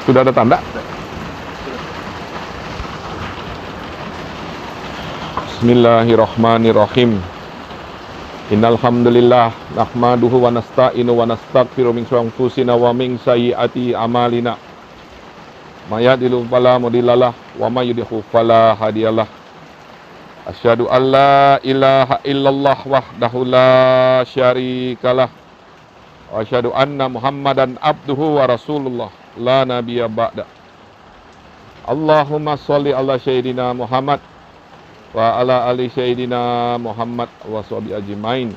Sudah ada tanda? Bismillahirrahmanirrahim. Innal hamdalillah nahmaduhu wa nasta'inu wa nastaghfiru min syururi anfusina wa min sayyiati a'malina. May yahdihillahu fala mudhillalah wa may yudhlil fala hadiyalah. Asyhadu an la ilaha illallah wahdahu la syarikalah. Wa asyhadu anna Muhammadan abduhu wa rasulullah la nabiyya ba'da. Allahumma sholli ala sayyidina Muhammad wa ala ali sayyidina Muhammad wa sahbihi ajmain.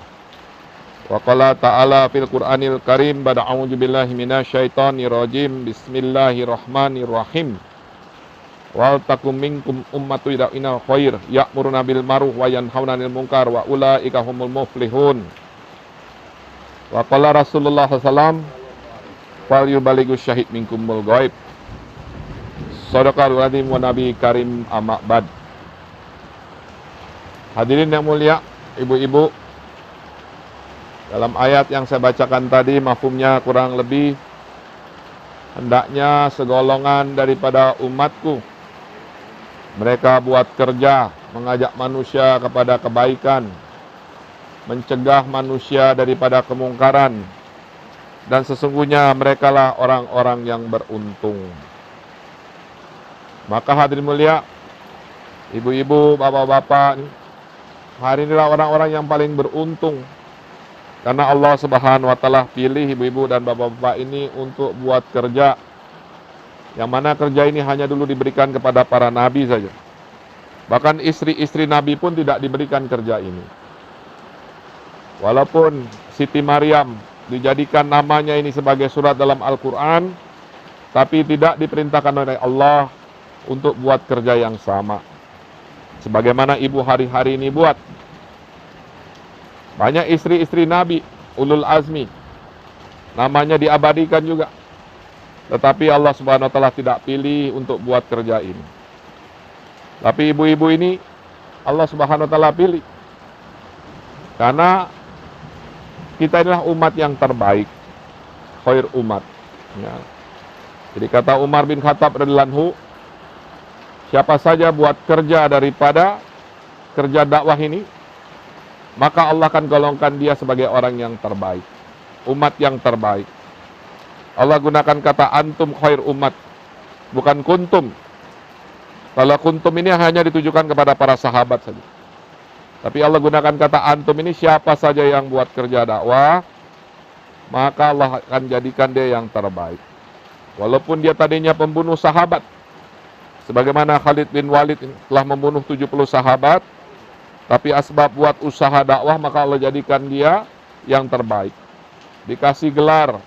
Wa qala ta'ala fil Qur'anil Karim ba'da a'udzu billahi minasyaitonir rajim. Bismillahirrahmanirrahim. Wal takum minkum ummatu yad'una khair ya'muruna bil ma'ruf wa yanhauna 'anil munkar wa ulaika humul muflihun. Wa qala Rasulullah sallallahu alaihi wasallam fal yubalighu syahid minkumul ghaib. Shadaqal adzim wa nabi karim amma ba'd. Hadirin yang mulia, ibu-ibu, dalam ayat yang saya bacakan tadi mafhumnya kurang lebih hendaknya segolongan daripada umatku mereka buat kerja mengajak manusia kepada kebaikan, mencegah manusia daripada kemungkaran, dan sesungguhnya merekalah orang-orang yang beruntung. Maka hadirin mulia, ibu-ibu, bapak-bapak, hari inilah orang-orang yang paling beruntung. Karena Allah Subhanahu wa Ta'ala pilih ibu-ibu dan bapak-bapak ini untuk buat kerja. Yang mana kerja ini hanya dulu diberikan kepada para nabi saja. Bahkan istri-istri nabi pun tidak diberikan kerja ini. Walaupun Siti Maryam dijadikan namanya ini sebagai surat dalam Al-Quran, tapi tidak diperintahkan oleh Allah untuk buat kerja yang sama sebagaimana ibu hari-hari ini buat. Banyak istri-istri Nabi ulul azmi namanya diabadikan juga, tetapi Allah Subhanahu wa Ta'ala tidak pilih untuk buat kerja ini. Tapi ibu-ibu ini Allah Subhanahu wa Ta'ala pilih karena kita inilah umat yang terbaik, khair umat ya. Jadi kata Umar bin Khattab radhiyallahu anhu, siapa saja buat kerja daripada kerja dakwah ini, maka Allah akan golongkan dia sebagai orang yang terbaik, umat yang terbaik. Allah gunakan kata antum khair umat, bukan kuntum. Kalau kuntum ini hanya ditujukan kepada para sahabat saja. Tapi Allah gunakan kata antum ini, siapa saja yang buat kerja dakwah, maka Allah akan jadikan dia yang terbaik. Walaupun dia tadinya pembunuh sahabat, sebagaimana Khalid bin Walid telah membunuh 70 sahabat, tapi asbab buat usaha dakwah, maka Allah jadikan dia yang terbaik. Dikasih gelar,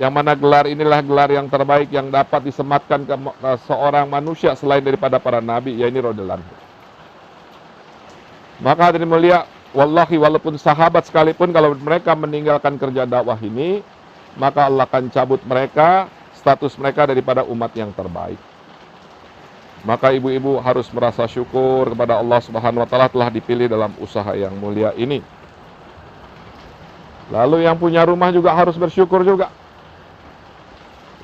yang mana gelar inilah gelar yang terbaik yang dapat disematkan ke seorang manusia selain daripada para nabi, yaitu radhiyallahu anhu. Maka hadirin mulia, wallahi walaupun sahabat sekalipun, kalau mereka meninggalkan kerja dakwah ini, maka Allah akan cabut mereka, status mereka daripada umat yang terbaik. Maka ibu-ibu harus merasa syukur kepada Allah Subhanahu wa Ta'ala telah dipilih dalam usaha yang mulia ini. Lalu yang punya rumah juga harus bersyukur juga.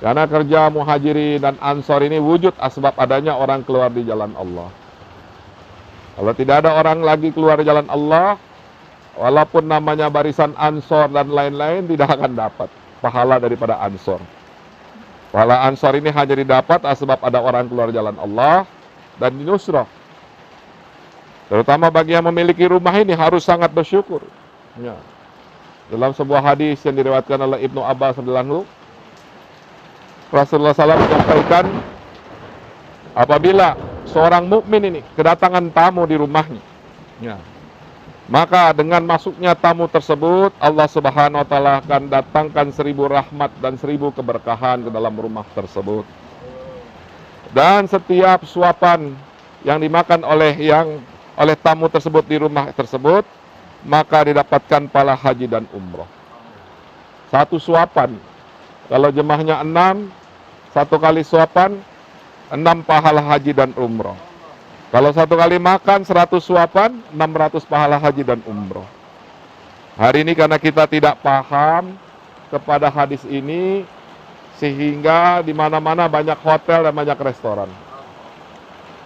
Karena kerja muhajirin dan ansor ini wujud asbab adanya orang keluar di jalan Allah. Kalau tidak ada orang lagi keluar di jalan Allah, walaupun namanya barisan ansor dan lain-lain, tidak akan dapat pahala daripada ansor. Pahala ansor ini hanya didapat asbab ada orang keluar jalan Allah dan dinusrah. Terutama bagi yang memiliki rumah ini harus sangat bersyukur ya. Dalam sebuah hadis yang diriwayatkan oleh Ibnu Abbas radhiyallahu anhu, Rasulullah SAW menyampaikan, apabila seorang mukmin ini kedatangan tamu di rumahnya ya, maka dengan masuknya tamu tersebut, Allah Subhanahu wa Ta'ala akan datangkan 1000 rahmat dan 1000 keberkahan ke dalam rumah tersebut. Dan setiap suapan yang dimakan oleh tamu tersebut di rumah tersebut, maka didapatkan pahala haji dan umroh. Satu suapan, kalau jemaahnya 6, satu kali suapan 6 pahala haji dan umroh. Kalau satu kali makan 100 suapan, 600 pahala haji dan umroh. Hari ini karena kita tidak paham kepada hadis ini, sehingga di mana-mana banyak hotel dan banyak restoran.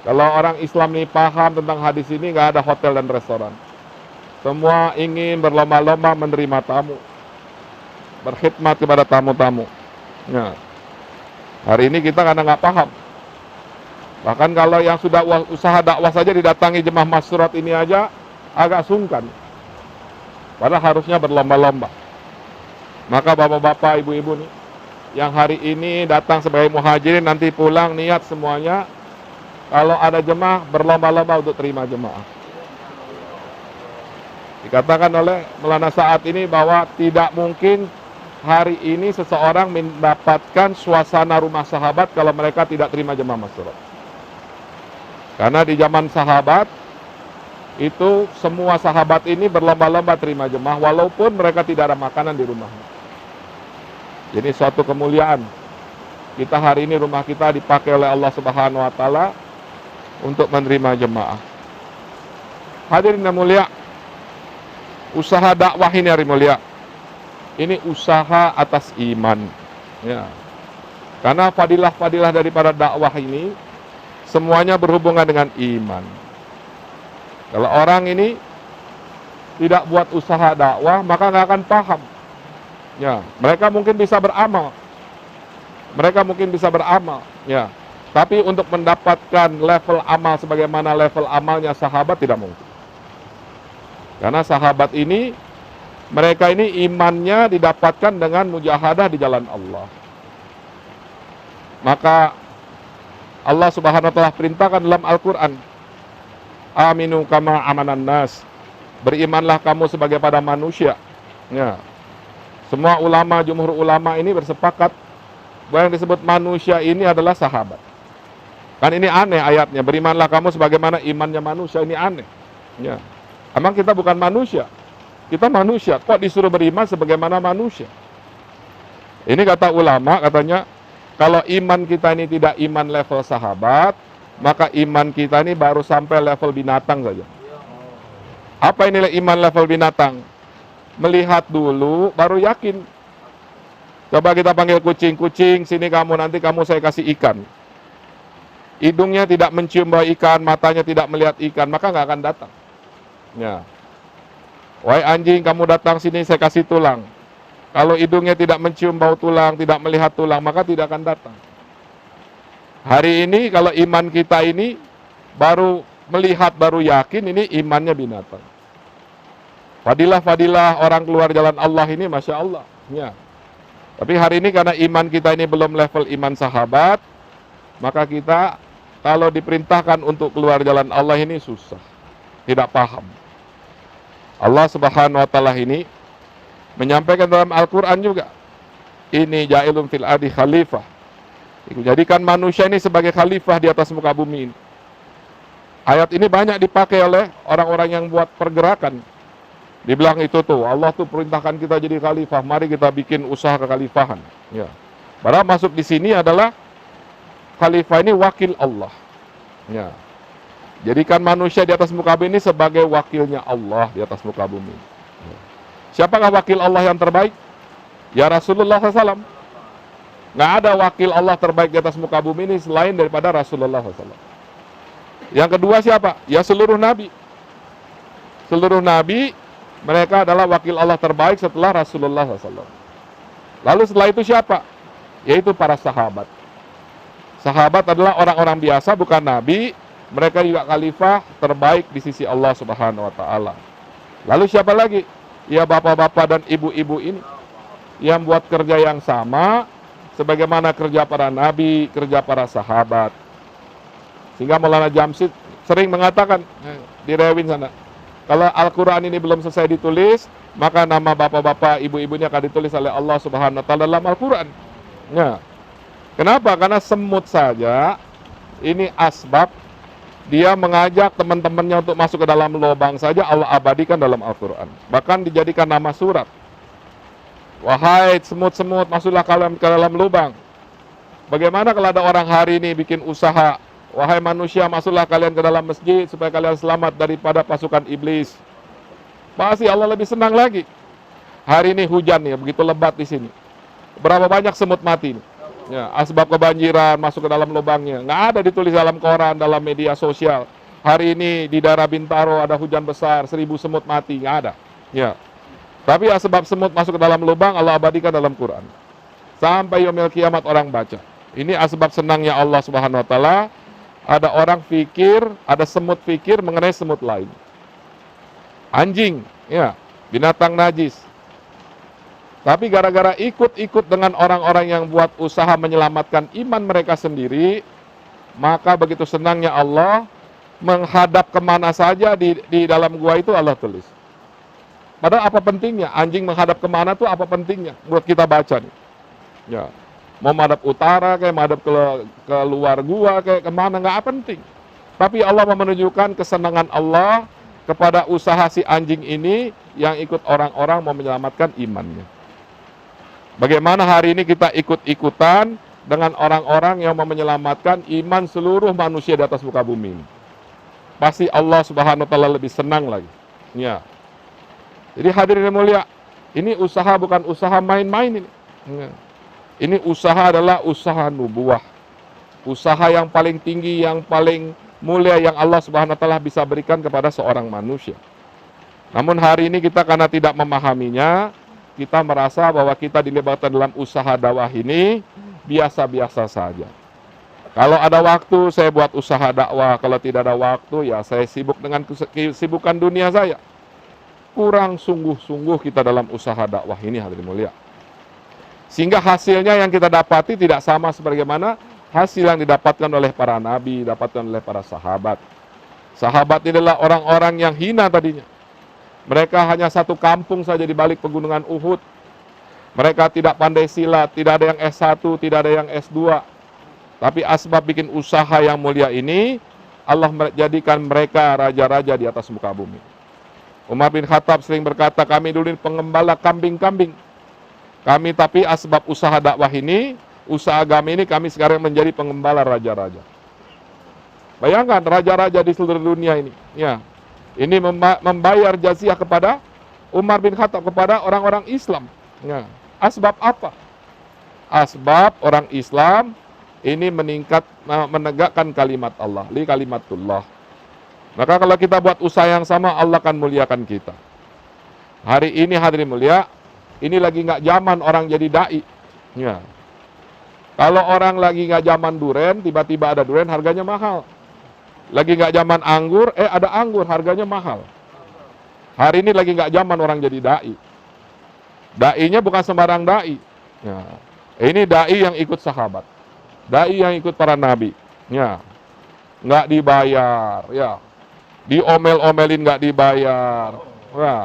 Kalau orang Islam ini paham tentang hadis ini, nggak ada hotel dan restoran. Semua ingin berlomba-lomba menerima tamu, berkhidmat kepada tamu-tamu. Nah, hari ini kita karena nggak paham. Bahkan kalau yang sudah usaha dakwah saja didatangi jemaah Masyurat ini aja agak sungkan. Padahal harusnya berlomba-lomba. Maka bapak-bapak, ibu-ibu nih, yang hari ini datang sebagai muhajirin, nanti pulang niat semuanya, kalau ada jemaah berlomba-lomba untuk terima jemaah. Dikatakan oleh Maulana Sa'ad ini bahwa tidak mungkin hari ini seseorang mendapatkan suasana rumah sahabat kalau mereka tidak terima jemaah Masyurat. Karena di zaman sahabat itu semua sahabat ini berlomba-lomba terima jemaah walaupun mereka tidak ada makanan di rumahnya. Jadi suatu kemuliaan. Kita hari ini rumah kita dipakai oleh Allah Subhanahu wa taala untuk menerima jemaah. Hadirin yang mulia, usaha dakwah ini hari mulia, ini usaha atas iman. Ya. Karena fadilah-fadilah daripada dakwah ini semuanya berhubungan dengan iman. Kalau orang ini tidak buat usaha dakwah, maka nggak akan paham. Ya, mereka mungkin bisa beramal. Mereka mungkin bisa beramal. Ya, tapi untuk mendapatkan level amal sebagaimana level amalnya sahabat tidak mungkin. Karena sahabat ini, mereka ini imannya didapatkan dengan mujahadah di jalan Allah. Maka Allah Subhanahu wa taala perintahkan dalam Al-Qur'an, aminu kama amanan nas. Berimanlah kamu sebagai pada manusia. Ya. Semua ulama, jumhur ulama ini bersepakat bahwa yang disebut manusia ini adalah sahabat. Kan ini aneh ayatnya, berimanlah kamu sebagaimana imannya manusia, ini aneh. Ya. Emang kita bukan manusia. Kita manusia, kok disuruh beriman sebagaimana manusia? Ini kata ulama, katanya kalau iman kita ini tidak iman level sahabat, maka iman kita ini baru sampai level binatang saja. Apa ini iman level binatang? Melihat dulu, baru yakin. Coba kita panggil kucing, kucing sini kamu, nanti kamu saya kasih ikan. Hidungnya tidak mencium bau ikan, matanya tidak melihat ikan, maka nggak akan datang. Ya. Wahai anjing, kamu datang sini saya kasih tulang. Kalau hidungnya tidak mencium bau tulang, tidak melihat tulang, maka tidak akan datang. Hari ini kalau iman kita ini baru melihat, baru yakin, ini imannya binatang. Fadilah-fadilah orang keluar jalan Allah ini Masya Allah. Ya. Tapi hari ini karena iman kita ini belum level iman sahabat, maka kita kalau diperintahkan untuk keluar jalan Allah ini susah. Tidak paham. Allah Subhanahu wa taala ini menyampaikan dalam Al-Quran juga, ini ja'ilun fil ardi khalifah. Jadikan manusia ini sebagai khalifah di atas muka bumi ini. Ayat ini banyak dipakai oleh orang-orang yang buat pergerakan. Dibilang itu tuh, Allah tuh perintahkan kita jadi khalifah, mari kita bikin usaha kekhalifahan. Ya. Padahal masuk di sini adalah khalifah ini wakil Allah. Ya. Jadikan manusia di atas muka bumi ini sebagai wakilnya Allah di atas muka bumi. Ya. Siapakah wakil Allah yang terbaik? Ya Rasulullah SAW. Nggak ada wakil Allah terbaik di atas muka bumi ini selain daripada Rasulullah SAW. Yang kedua siapa? Ya seluruh Nabi. Seluruh Nabi, mereka adalah wakil Allah terbaik setelah Rasulullah SAW. Lalu setelah itu siapa? Yaitu para sahabat. Sahabat adalah orang-orang biasa, bukan Nabi. Mereka juga khalifah terbaik di sisi Allah Subhanahu wa taala. Lalu siapa lagi? Ya bapak-bapak dan ibu-ibu ini yang buat kerja yang sama sebagaimana kerja para nabi, kerja para sahabat. Sehingga Maulana Jamsid sering mengatakan di Rewin sana, kalau Al-Quran ini belum selesai ditulis, maka nama bapak-bapak, ibu-ibunya akan ditulis oleh Allah Subhanahu wa taala dalam Al-Quran. Ya. Kenapa? Karena semut saja ini asbab dia mengajak teman-temannya untuk masuk ke dalam lubang saja Allah abadikan dalam Al-Quran. Bahkan dijadikan nama surat. Wahai semut-semut, masuklah kalian ke dalam lubang. Bagaimana kalau ada orang hari ini bikin usaha, wahai manusia, masuklah kalian ke dalam masjid supaya kalian selamat daripada pasukan iblis. Pasti Allah lebih senang lagi. Hari ini hujan ya, begitu lebat di sini. Berapa banyak semut mati ini? Ya, asbab kebanjiran masuk ke dalam lubangnya. Nggak ada ditulis dalam koran, dalam media sosial. Hari ini di daerah Bintaro ada hujan besar, 1000 semut mati. Nggak ada. Ya. Tapi asbab semut masuk ke dalam lubang Allah abadikan dalam Quran. Sampai yaumil kiamat orang baca. Ini asbab senangnya Allah Subhanahu wa taala. Ada orang fikir, ada semut fikir mengenai semut lain. Anjing, ya, binatang najis. Tapi gara-gara ikut-ikut dengan orang-orang yang buat usaha menyelamatkan iman mereka sendiri, maka begitu senangnya Allah menghadap kemana saja di dalam gua itu Allah tulis. Padahal apa pentingnya? Anjing menghadap kemana tuh apa pentingnya? Buat kita baca nih. Ya. Mau madhab utara kayak madhab ke luar gua kayak kemana, nggak penting. Tapi Allah mau menunjukkan kesenangan Allah kepada usaha si anjing ini yang ikut orang-orang mau menyelamatkan imannya. Bagaimana hari ini kita ikut-ikutan dengan orang-orang yang mau menyelamatkan iman seluruh manusia di atas muka bumi ini. Pasti Allah Subhanahu wa taala lebih senang lagi. Ya. Jadi hadirin yang mulia, ini usaha bukan usaha main-main ini. Ya. Ini usaha adalah usaha nubuah. Usaha yang paling tinggi, yang paling mulia yang Allah Subhanahu wa taala bisa berikan kepada seorang manusia. Namun hari ini kita karena tidak memahaminya, kita merasa bahwa kita dilibatkan dalam usaha dakwah ini biasa-biasa saja. Kalau ada waktu saya buat usaha dakwah, kalau tidak ada waktu ya saya sibuk dengan kesibukan dunia saya. Kurang sungguh-sungguh kita dalam usaha dakwah ini hadirin mulia. Sehingga hasilnya yang kita dapati tidak sama sebagaimana hasil yang didapatkan oleh para nabi, didapatkan oleh para sahabat. Sahabat ini adalah orang-orang yang hina tadinya. Mereka hanya satu kampung saja di balik pegunungan Uhud. Mereka tidak pandai silat, tidak ada yang S1, tidak ada yang S2. Tapi asbab bikin usaha yang mulia ini, Allah menjadikan mereka raja-raja di atas muka bumi. Umar bin Khattab sering berkata, kami dulu pengembala kambing-kambing. Kami tapi asbab usaha dakwah ini, usaha agama ini, kami sekarang menjadi pengembala raja-raja. Bayangkan raja-raja di seluruh dunia ini. Ya, ini membayar jaziah kepada Umar bin Khattab, kepada orang-orang Islam. Ya. Asbab apa? Asbab orang Islam ini menegakkan kalimat Allah, li kalimatullah. Maka kalau kita buat usaha yang sama, Allah akan muliakan kita. Hari ini hadirin mulia, ini lagi nggak zaman orang jadi dai. Ya. Kalau orang lagi nggak zaman duren, tiba-tiba ada duren, harganya mahal. Lagi nggak zaman anggur, ada anggur, harganya mahal. Hari ini lagi nggak zaman orang jadi dai. Dai-nya bukan sembarang dai. Ya. Ini dai yang ikut sahabat, dai yang ikut para nabi. Ya. Nggak dibayar, ya. Diomel-omelin nggak dibayar. Ya.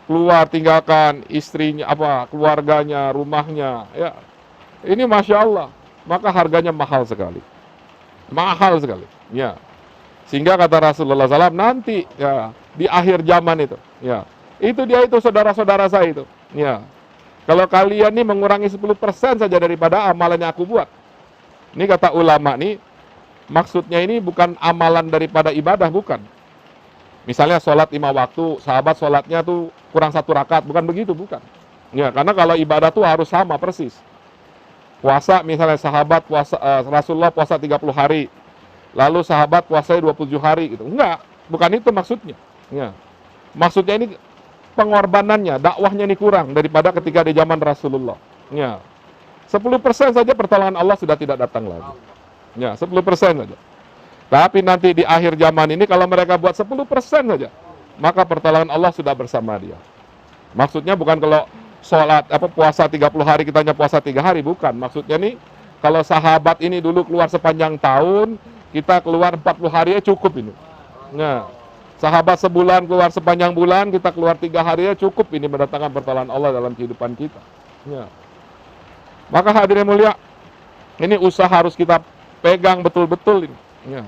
Keluar tinggalkan istrinya, keluarganya, rumahnya, ya. Ini masya Allah, maka harganya mahal sekali, ya. Sehingga kata Rasulullah SAW nanti, ya, di akhir zaman itu, ya, itu saudara-saudara saya itu, ya. Kalau kalian nih mengurangi 10% saja daripada amalan yang aku buat, ini kata ulama nih, maksudnya ini bukan amalan daripada ibadah, bukan. Misalnya sholat 5 waktu, sahabat sholatnya tuh kurang 1 rakaat, bukan begitu, bukan. Ya, karena kalau ibadah tuh harus sama persis. Puasa misalnya sahabat Rasulullah puasa 30 hari, lalu sahabat puasanya 27 hari gitu. Enggak, bukan itu maksudnya. Ya. Maksudnya ini pengorbanannya, dakwahnya ini kurang daripada ketika di zaman Rasulullah. Ya. 10% saja pertolongan Allah sudah tidak datang lagi. Ya, 10% saja. Tapi nanti di akhir zaman ini kalau mereka buat 10% saja, maka pertolongan Allah sudah bersama dia. Maksudnya bukan kalau sholat puasa 30 hari kita hanya puasa 3 hari, bukan. Maksudnya nih kalau sahabat ini dulu keluar sepanjang tahun, kita keluar 40 hari ya cukup ini. Nah, sahabat sebulan keluar sepanjang bulan, kita keluar 3 hari ya cukup ini mendatangkan pertolongan Allah dalam kehidupan kita. Ya. Maka hadirin mulia, ini usaha harus kita pegang betul-betul ini. Ya.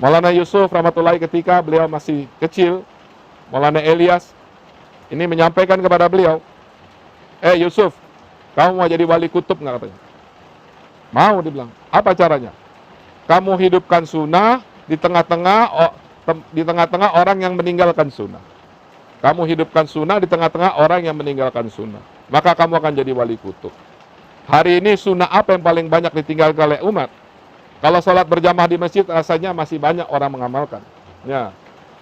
Maulana Yusuf rahmatullahi ketika beliau masih kecil, Maulana Ilyas ini menyampaikan kepada beliau, Yusuf, kamu mau jadi wali kutub nggak katanya? Mau, dibilang. Apa caranya? Kamu hidupkan sunnah di tengah-tengah orang yang meninggalkan sunnah. Kamu hidupkan sunnah di tengah-tengah orang yang meninggalkan sunnah. Maka kamu akan jadi wali kutub. Hari ini sunnah apa yang paling banyak ditinggalkan oleh umat? Kalau sholat berjamaah di masjid rasanya masih banyak orang mengamalkan. Ya,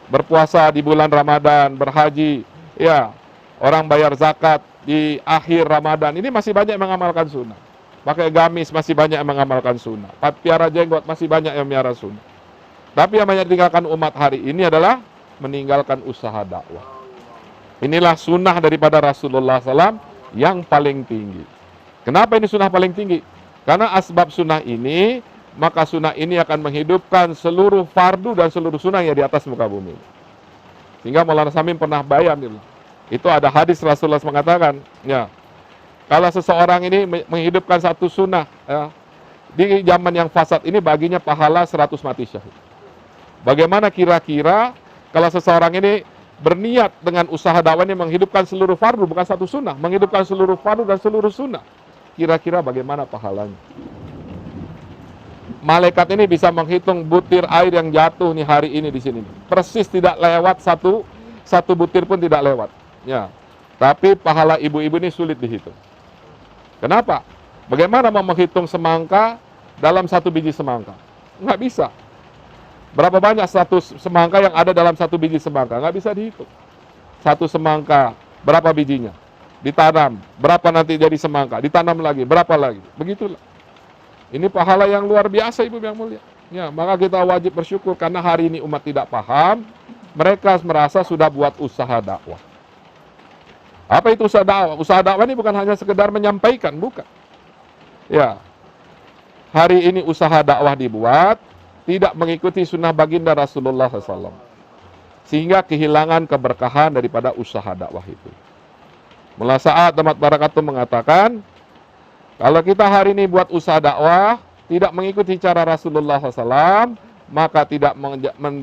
berpuasa di bulan Ramadan, berhaji, ya, orang bayar zakat di akhir Ramadan, ini masih banyak yang mengamalkan sunnah. Pakai gamis masih banyak yang mengamalkan sunnah. Piara jenggot masih banyak yang miara sunnah. Tapi yang banyak ditinggalkan umat hari ini adalah meninggalkan usaha dakwah. Inilah sunnah daripada Rasulullah SAW yang paling tinggi. Kenapa ini sunnah paling tinggi? Karena asbab sunnah ini, maka sunnah ini akan menghidupkan seluruh fardu dan seluruh sunnah yang di atas muka bumi. Sehingga Maulana Samim pernah bayan, itu ada hadis Rasulullah mengatakan, ya, kalau seseorang ini menghidupkan satu sunnah, ya, di zaman yang fasad ini baginya pahala 100 mati syahid. Bagaimana kira-kira kalau seseorang ini berniat dengan usaha dakwah ini menghidupkan seluruh fardu, bukan satu sunnah, menghidupkan seluruh fardu dan seluruh sunnah. Kira-kira bagaimana pahalanya? Malaikat ini bisa menghitung butir air yang jatuh nih hari ini di sini. Persis tidak lewat satu butir pun tidak lewat. Ya. Tapi pahala ibu-ibu ini sulit dihitung. Kenapa? Bagaimana mau menghitung semangka dalam satu biji semangka? Nggak bisa. Berapa banyak satu semangka yang ada dalam satu biji semangka? Nggak bisa dihitung. Satu semangka, berapa bijinya? Ditanam, berapa nanti jadi semangka? Ditanam lagi, berapa lagi? Begitulah. Ini pahala yang luar biasa, Ibu yang mulia. Ya, maka kita wajib bersyukur karena hari ini umat tidak paham, mereka merasa sudah buat usaha dakwah. Apa itu usaha dakwah? Usaha dakwah ini bukan hanya sekedar menyampaikan, bukan. Ya, hari ini usaha dakwah dibuat, tidak mengikuti sunnah baginda Rasulullah SAW. Sehingga kehilangan keberkahan daripada usaha dakwah itu. Mulai saat Damat Barakatum mengatakan, kalau kita hari ini buat usaha dakwah, tidak mengikuti cara Rasulullah SAW, maka tidak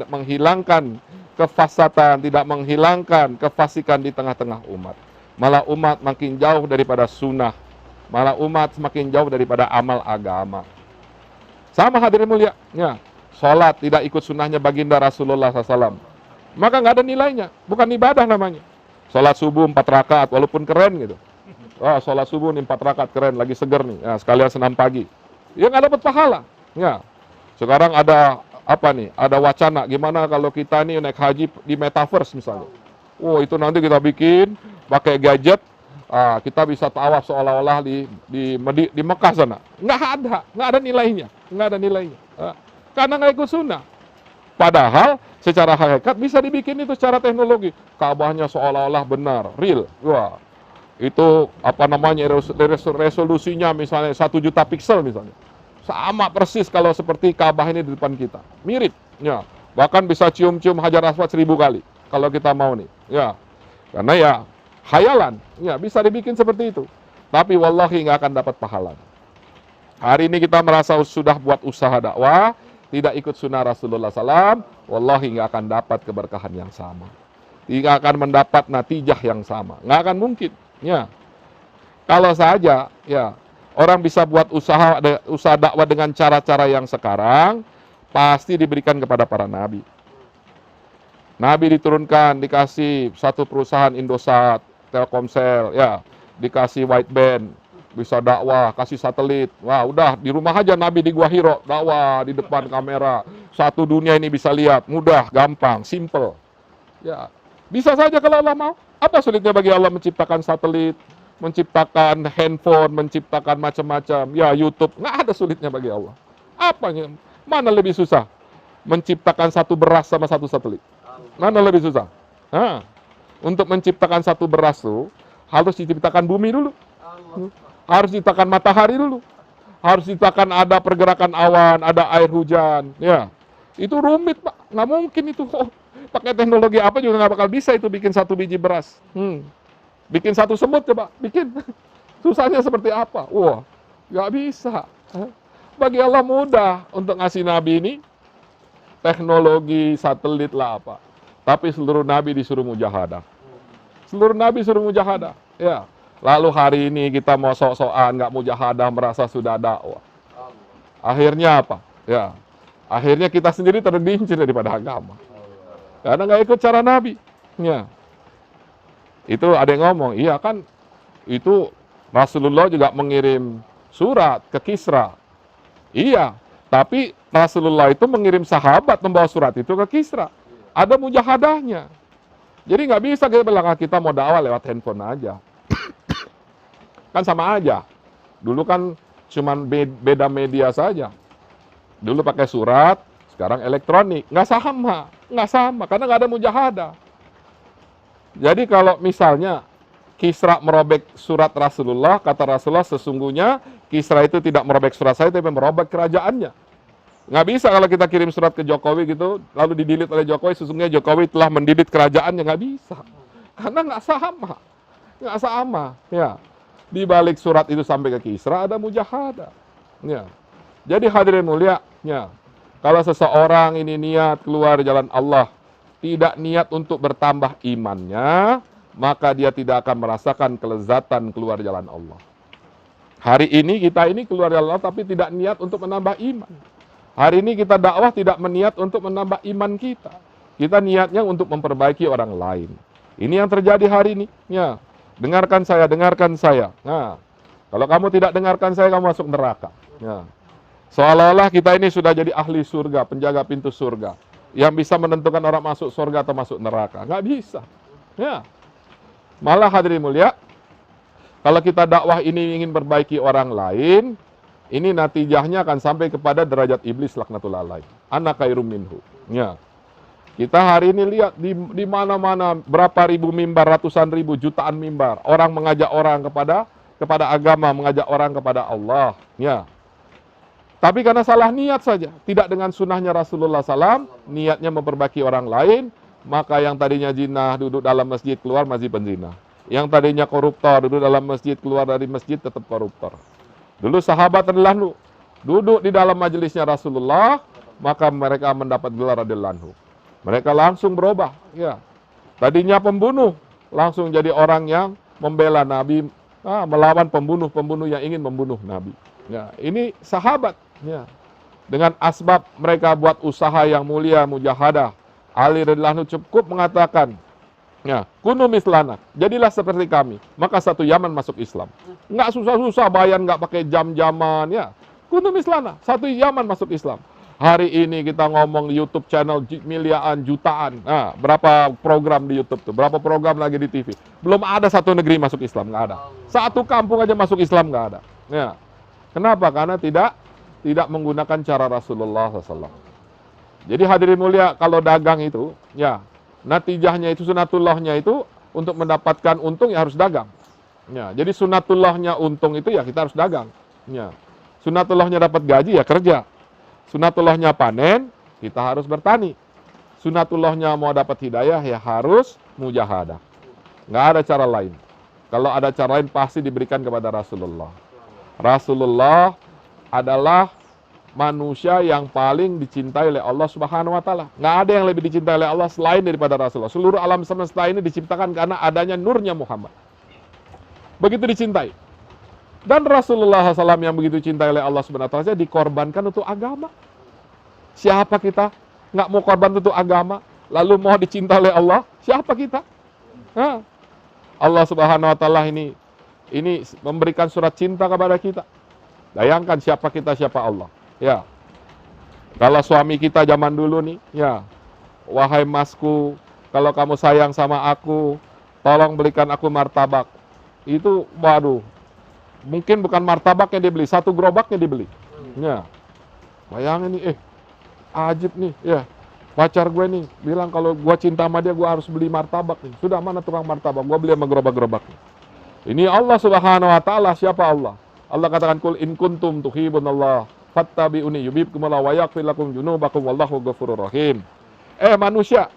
menghilangkan kefasatan, tidak menghilangkan kefasikan di tengah-tengah umat. Malah umat makin jauh daripada sunnah, malah umat semakin jauh daripada amal agama. Sama hadirin mulia, ya, sholat tidak ikut sunnahnya baginda Rasulullah SAW, maka nggak ada nilainya, bukan ibadah namanya. Sholat subuh 4 rakaat, walaupun keren gitu. Wah, sholat subuh nih 4 rakaat keren, lagi seger nih, ya, sekalian senam pagi. Ya nggak dapat pahala. Ya. Sekarang ada apa nih? Ada wacana gimana kalau kita nih naik haji di metaverse misalnya. Oh, itu nanti kita bikin pakai gadget, kita bisa tawaf seolah-olah di Mekah sana. Nggak ada nilainya, nggak ada nilainya. Karena nggak ikut sunnah. Padahal secara hakikat bisa dibikin itu secara teknologi. Ka'bahnya seolah-olah benar, real. Wah, itu apa namanya resolusinya misalnya 1 juta piksel misalnya. Sama persis kalau seperti Ka'bah ini di depan kita. Mirip. Ya. Bahkan bisa cium-cium Hajar Aswad 1000 kali kalau kita mau nih. Ya. Karena ya khayalan. Ya, bisa dibikin seperti itu. Tapi wallahi nggak akan dapat pahala. Hari ini kita merasa sudah buat usaha dakwah, tidak ikut sunnah Rasulullah SAW, wallahi nggak akan dapat keberkahan yang sama. Tidak akan mendapat natijah yang sama. Nggak akan mungkin. Ya. Kalau saja, ya, orang bisa buat usaha dakwah dengan cara-cara yang sekarang, pasti diberikan kepada para nabi. Nabi diturunkan, dikasih satu perusahaan Indosat, Telkomsel, ya, dikasih wideband, bisa dakwah, kasih satelit. Wah, udah di rumah aja Nabi di Gua Hiro, dakwah di depan kamera. Satu dunia ini bisa lihat, mudah, gampang, simple. Ya, bisa saja kalau Allah mau. Apa sulitnya bagi Allah menciptakan satelit, menciptakan handphone, menciptakan macam-macam, ya YouTube, nggak ada sulitnya bagi Allah. Apanya? Mana lebih susah? Menciptakan satu beras sama satu satelit. Mana lebih susah? Nah, untuk menciptakan satu beras tuh harus diciptakan bumi dulu. Harus diciptakan matahari dulu. Harus diciptakan ada pergerakan awan, ada air hujan. Ya, itu rumit, Pak. Nggak mungkin itu. Pakai teknologi apa juga nggak bakal bisa itu bikin satu biji beras. Bikin satu semut coba, bikin. Susahnya seperti apa? Wah, nggak bisa. Bagi Allah mudah untuk ngasih Nabi ini teknologi satelit lah apa. Tapi seluruh Nabi disuruh mujahadah. Seluruh Nabi suruh mujahadah. Ya. Lalu hari ini kita mau sok-sokan, nggak mujahadah, merasa sudah dakwah. Akhirnya apa? Ya. Akhirnya kita sendiri tergelincir daripada agama. Karena nggak ikut cara Nabi. Ya. Itu ada yang ngomong, iya kan itu Rasulullah juga mengirim surat ke Kisra. Iya, tapi Rasulullah itu mengirim sahabat membawa surat itu ke Kisra. Ada mujahadahnya. Jadi nggak bisa kita bilang kita mau dakwah lewat handphone aja. Kan sama aja. Dulu kan cuman beda media saja. Dulu pakai surat, sekarang elektronik. Nggak sama, karena nggak ada mujahadah. Jadi kalau misalnya Kisra merobek surat Rasulullah, kata Rasulullah sesungguhnya Kisra itu tidak merobek surat saya, tapi merobek kerajaannya. Nggak bisa kalau kita kirim surat ke Jokowi gitu, lalu didilit oleh Jokowi, sesungguhnya Jokowi telah mendilit kerajaannya. Nggak bisa. Karena nggak sama. Ya. Di balik surat itu sampai ke Kisra ada mujahadah. Ya. Jadi hadirin mulia, ya. Kalau seseorang ini niat keluar jalan Allah, tidak niat untuk bertambah imannya, maka dia tidak akan merasakan kelezatan keluar jalan Allah. Hari ini kita ini keluar jalan Allah tapi tidak niat untuk menambah iman. Hari ini kita dakwah tidak meniat untuk menambah iman kita. Kita niatnya untuk memperbaiki orang lain. Ini yang terjadi hari ini. Ya. Dengarkan saya. Nah, kalau kamu tidak dengarkan saya, kamu masuk neraka. Ya. Seolah-olah kita ini sudah jadi ahli surga, penjaga pintu surga, yang bisa menentukan orang masuk surga atau masuk neraka. Nggak bisa. Ya. Malah hadirin mulia, kalau kita dakwah ini ingin perbaiki orang lain, ini natijahnya akan sampai kepada derajat iblis laknatullah alaih. Ana khairum minhu. Ya. Kita hari ini lihat di mana-mana berapa ribu mimbar, ratusan ribu, jutaan mimbar. Orang mengajak orang kepada agama, mengajak orang kepada Allah. Ya. Tapi karena salah niat saja, tidak dengan sunnahnya Rasulullah SAW, niatnya memperbaiki orang lain, maka yang tadinya jinah duduk dalam masjid keluar masih penzina. Yang tadinya koruptor duduk dalam masjid keluar dari masjid tetap koruptor. Dulu sahabat adalah duduk di dalam majelisnya Rasulullah, maka mereka mendapat gelar radhiyallahu anhu. Mereka langsung berubah, ya. Tadinya pembunuh, langsung jadi orang yang membela Nabi, melawan pembunuh yang ingin membunuh Nabi. Ya, ini sahabat, ya. Dengan asbab mereka buat usaha yang mulia, mujahadah. Ali radhiyallahu anhu cukup mengatakan, ya, kunu mislana, jadilah seperti kami. Maka satu Yaman masuk Islam. Nggak susah-susah, bayan nggak pakai jam-jaman, ya. Kunu mislana, satu Yaman masuk Islam. Hari ini kita ngomong YouTube channel miliaran, jutaan. Nah, berapa program di YouTube tuh? Berapa program lagi di TV? Belum ada satu negeri masuk Islam, nggak ada. Satu kampung aja masuk Islam, nggak ada. Ya. Kenapa? Karena tidak menggunakan cara Rasulullah SAW. Jadi hadirin mulia, kalau dagang itu, ya, natijahnya itu, sunatullahnya itu, untuk mendapatkan untung ya harus dagang. Ya, jadi sunatullahnya untung itu ya kita harus dagang. Ya. Sunatullahnya dapat gaji ya kerja. Sunatullahnya panen, kita harus bertani. Sunatullahnya mau dapat hidayah, ya harus mujahadah. Nggak ada cara lain. Kalau ada cara lain, pasti diberikan kepada Rasulullah. Rasulullah adalah manusia yang paling dicintai oleh Allah Subhanahu wa Ta'ala. Nggak ada yang lebih dicintai oleh Allah selain daripada Rasulullah. Seluruh alam semesta ini diciptakan karena adanya nurnya Muhammad. Begitu dicintai. Dan Rasulullah SAW yang begitu cintai oleh Allah Subhanahu wa Ta'ala dikorbankan untuk agama. Siapa kita nggak mau korban untuk agama, lalu mau dicintai oleh Allah? Siapa kita? Nah, Allah Subhanahu wa Ta'ala ini memberikan surat cinta kepada kita. Bayangkan siapa kita, siapa Allah. Ya. Kalau suami kita zaman dulu nih, ya. Wahai masku, kalau kamu sayang sama aku, tolong belikan aku martabak. Itu, waduh. Mungkin bukan martabak yang dibeli, satu gerobaknya dibeli. Ya. Bayangin nih, ajib nih, ya. Pacar gue nih bilang kalau gue cinta sama dia, gue harus beli martabak nih. Sudah, mana tukang martabak? Gue beli sama gerobak-gerobaknya. Ini Allah Subhanahu wa Ta'ala. Siapa Allah? Allah katakan, kul in kuntum tuhibbunallah fattabi'uni yuhibbukumullah wa yaghfir lakum dzunubakum wallahu ghafurur rahim. Manusia.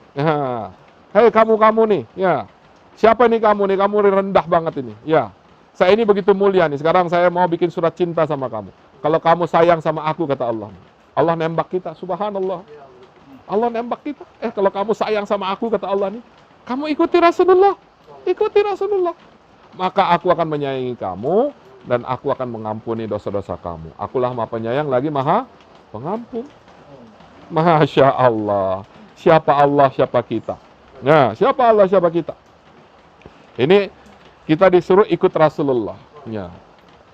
Hei kamu nih, ya. Siapa nih kamu nih? Kamu rendah banget ini. Ya. Saya ini begitu mulia nih. Sekarang saya mau bikin surat cinta sama kamu. Kalau kamu sayang sama aku, kata Allah. Allah nembak kita, subhanallah. Allah nembak kita. Kalau kamu sayang sama aku, kata Allah nih, kamu ikuti Rasulullah. Ikuti Rasulullah. Maka aku akan menyayangi kamu dan aku akan mengampuni dosa-dosa kamu. Akulah Maha Penyayang lagi Maha Pengampun. Masya Allah. Siapa Allah, siapa kita? Nah, siapa Allah, siapa kita? Ini kita disuruh ikut Rasulullah. Ya.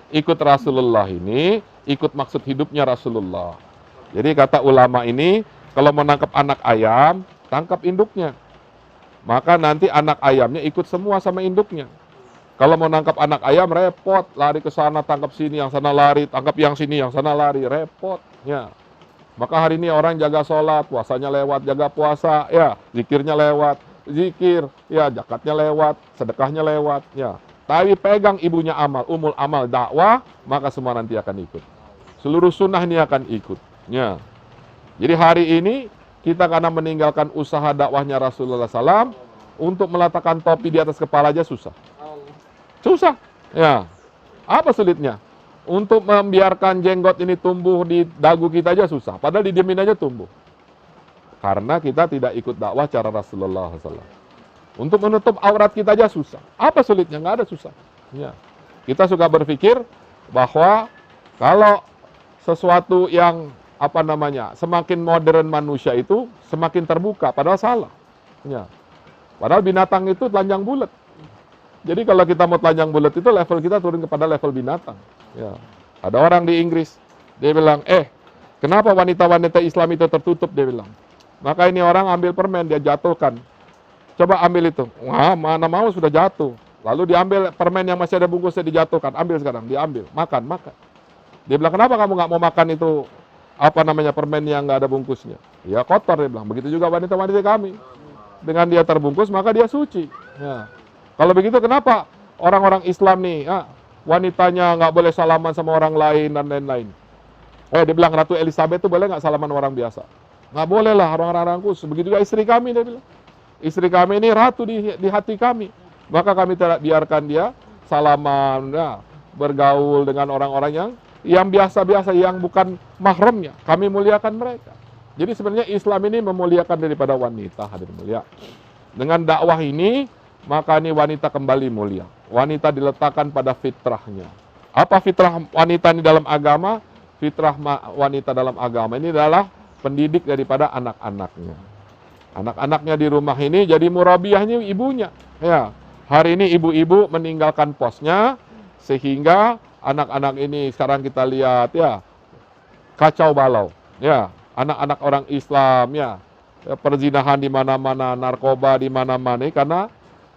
Ikut Rasulullah ini, ikut maksud hidupnya Rasulullah. Jadi kata ulama ini, kalau mau nangkap anak ayam, tangkap induknya. Maka nanti anak ayamnya ikut semua sama induknya. Kalau mau nangkap anak ayam repot, lari ke sana tangkap sini, yang sana lari, tangkap yang sini, yang sana lari, repot. Ya. Maka hari ini orang jaga sholat, puasanya lewat, jaga puasa, ya, zikirnya lewat, zikir, ya, zakatnya lewat, sedekahnya lewat, ya. Tapi pegang ibunya amal, umul amal dakwah, maka semua nanti akan ikut. Seluruh sunnah ini akan ikut. Ya. Jadi hari ini kita karena meninggalkan usaha dakwahnya Rasulullah SAW untuk meletakkan topi di atas kepala aja susah. Susah. Ya. Apa sulitnya? Untuk membiarkan jenggot ini tumbuh di dagu kita aja susah. Padahal didiemin aja tumbuh. Karena kita tidak ikut dakwah cara Rasulullah SAW. Untuk menutup aurat kita aja susah. Apa sulitnya? Nggak ada susah. Ya. Kita suka berpikir bahwa kalau sesuatu yang semakin modern manusia itu semakin terbuka. Padahal salah. Ya. Padahal binatang itu telanjang bulat. Jadi kalau kita mau telanjang bulat itu level kita turun kepada level binatang. Ya. Ada orang di Inggris, dia bilang, kenapa wanita-wanita Islam itu tertutup, dia bilang. Maka ini orang ambil permen, dia jatuhkan. Coba ambil itu. Wah, mana mau sudah jatuh. Lalu diambil permen yang masih ada bungkusnya, dijatuhkan. Ambil sekarang, diambil. Makan. Dia bilang, kenapa kamu nggak mau makan itu, permen yang nggak ada bungkusnya? Ya kotor, dia bilang. Begitu juga wanita-wanita kami. Dengan dia terbungkus, maka dia suci. Ya. Kalau begitu kenapa orang-orang Islam nih, wanitanya nggak boleh salaman sama orang lain dan lain-lain? Dia bilang Ratu Elizabeth itu boleh nggak salaman orang biasa? Nggak boleh lah, orang-orang khusus. Begitu juga istri kami, dia bilang. Istri kami ini ratu di hati kami. Maka kami tidak biarkan dia salaman, bergaul dengan orang-orang yang biasa-biasa, yang bukan mahramnya. Kami muliakan mereka. Jadi sebenarnya Islam ini memuliakan daripada wanita, hadirin mulia. Dengan dakwah ini, maka ini wanita kembali mulia. Wanita diletakkan pada fitrahnya. Apa fitrah wanita ini dalam agama? Fitrah wanita dalam agama ini adalah pendidik daripada anak-anaknya. Anak-anaknya di rumah ini jadi murabiyahnya ibunya. Ya, hari ini ibu-ibu meninggalkan posnya sehingga anak-anak ini sekarang kita lihat ya kacau balau. Ya, anak-anak orang Islam ya, perzinahan di mana-mana, narkoba di mana-mana karena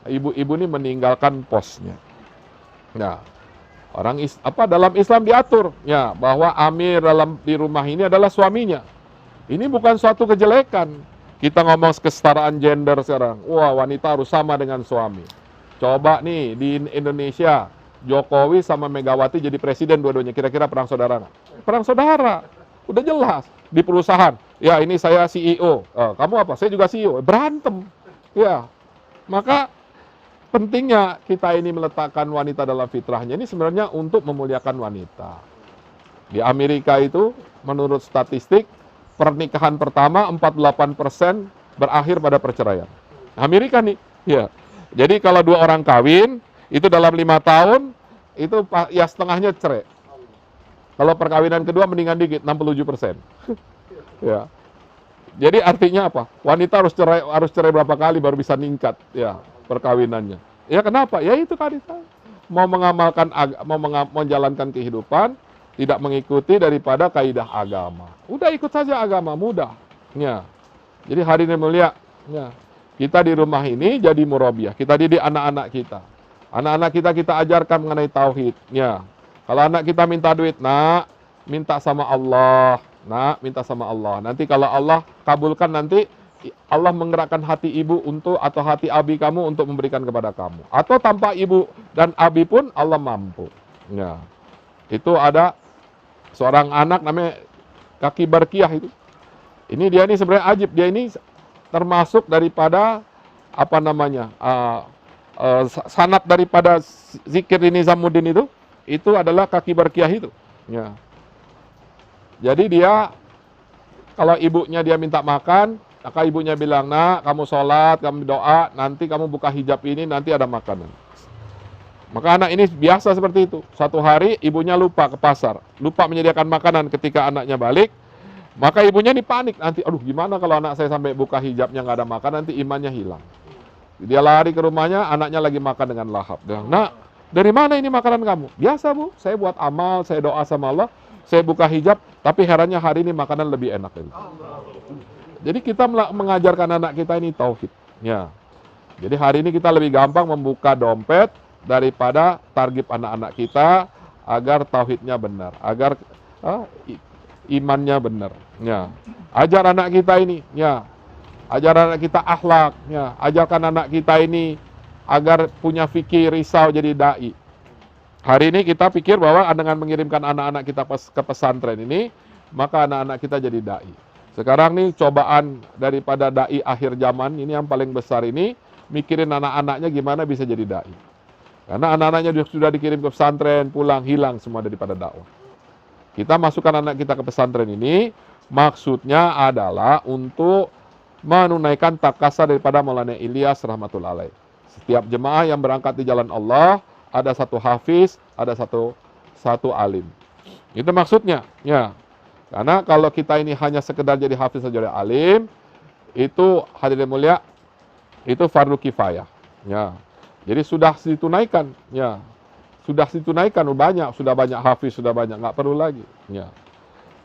ibu-ibu ini meninggalkan posnya. Nah, dalam Islam diatur ya bahwa amir di rumah ini adalah suaminya. Ini bukan suatu kejelekan. Kita ngomong kesetaraan gender sekarang. Wah, wanita harus sama dengan suami. Coba nih di Indonesia, Jokowi sama Megawati jadi presiden dua-duanya. Kira-kira perang saudara nggak? Perang saudara. Udah jelas di perusahaan. Ya, ini saya CEO. Kamu apa? Saya juga CEO. Berantem. Ya. Maka pentingnya kita ini meletakkan wanita dalam fitrahnya ini sebenarnya untuk memuliakan wanita. Di Amerika itu menurut statistik pernikahan pertama 48% berakhir pada perceraian. Amerika nih, ya. Jadi kalau dua orang kawin itu dalam 5 tahun itu ya setengahnya cerai. Kalau perkawinan kedua mendingan dikit 67%. Ya. Jadi artinya apa? Wanita harus cerai berapa kali baru bisa ningkat ya perkawinannya. Ya kenapa? Ya itu tadi mau menjalankan kehidupan tidak mengikuti daripada kaidah agama. Udah ikut saja agama mudah. Ya. Jadi hari ini mulia, ya. Kita di rumah ini jadi murabiyah. Kita didik anak-anak kita. Anak-anak kita ajarkan mengenai tauhid. Ya. Kalau anak kita minta duit, nak, minta sama Allah. Nak, minta sama Allah. Nanti kalau Allah kabulkan nanti Allah menggerakkan hati ibu atau hati abi kamu untuk memberikan kepada kamu. Atau tanpa ibu dan abi pun Allah mampu. Ya. Itu ada seorang anak namanya Kaki Barkiah itu. Ini dia ini sebenarnya ajib. Dia ini termasuk daripada sanad daripada zikir ini Nizamuddin itu adalah Kaki Barkiah itu. Ya. Jadi dia kalau ibunya dia minta makan, maka ibunya bilang, nak kamu sholat, kamu doa, nanti kamu buka hijab ini, nanti ada makanan. Maka anak ini biasa seperti itu. Suatu hari ibunya lupa ke pasar, lupa menyediakan makanan ketika anaknya balik, maka ibunya ini panik, nanti aduh gimana kalau anak saya sampai buka hijabnya nggak ada makan, nanti imannya hilang. Dia lari ke rumahnya, anaknya lagi makan dengan lahap. Dia bilang, nak Dari mana ini makanan kamu? Biasa Bu, saya buat amal, saya doa sama Allah, saya buka hijab, tapi herannya hari ini makanan lebih enak. Jadi kita mengajarkan anak kita ini tauhid. Ya. Jadi hari ini kita lebih gampang membuka dompet daripada target anak-anak kita agar tauhidnya benar, agar imannya benar. Ya. Ajar anak kita ini, ya. Ajar anak kita akhlak, ya. Ajarkan anak kita ini agar punya fikih risau jadi dai. Hari ini kita pikir bahwa dengan mengirimkan anak-anak kita ke pesantren ini, maka anak-anak kita jadi dai. Sekarang nih cobaan daripada dai akhir zaman ini yang paling besar ini, mikirin anak-anaknya gimana bisa jadi dai. Karena anak-anaknya sudah dikirim ke pesantren, pulang, hilang semua daripada dakwah. Kita masukkan anak kita ke pesantren ini, maksudnya adalah untuk menunaikan takasa daripada Maulana Ilyas rahmatullah alaih. Setiap jemaah yang berangkat di jalan Allah, ada satu hafiz, ada satu alim. Itu maksudnya, ya. Karena kalau kita ini hanya sekedar jadi hafiz saja alim, itu hadirin mulia, itu fardu kifayah, ya. Jadi sudah ditunaikan, ya. Sudah ditunaikan, sudah banyak hafiz, sudah banyak, nggak perlu lagi, ya.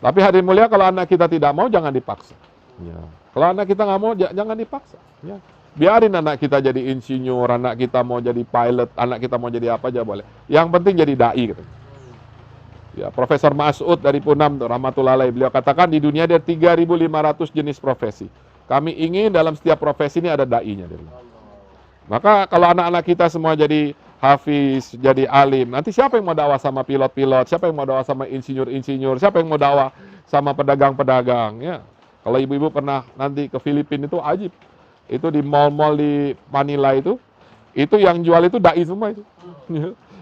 Tapi hadirin mulia, kalau anak kita tidak mau, jangan dipaksa, ya. Kalau anak kita nggak mau, jangan dipaksa, ya. Biarin anak kita jadi insinyur, anak kita mau jadi pilot, anak kita mau jadi apa aja boleh. Yang penting jadi dai, gitu. Ya, Profesor Mas'ud dari Punam, rahmatullah alaih, beliau katakan di dunia ada 3.500 jenis profesi. Kami ingin dalam setiap profesi ini ada dai-nya. Maka kalau anak-anak kita semua jadi hafiz, jadi alim, nanti siapa yang mau dakwah sama pilot-pilot, siapa yang mau dakwah sama insinyur-insinyur, siapa yang mau dakwah sama pedagang-pedagang, ya. Kalau ibu-ibu pernah nanti ke Filipina itu ajib. Itu di mall-mall di Manila itu yang jual itu dai semua itu.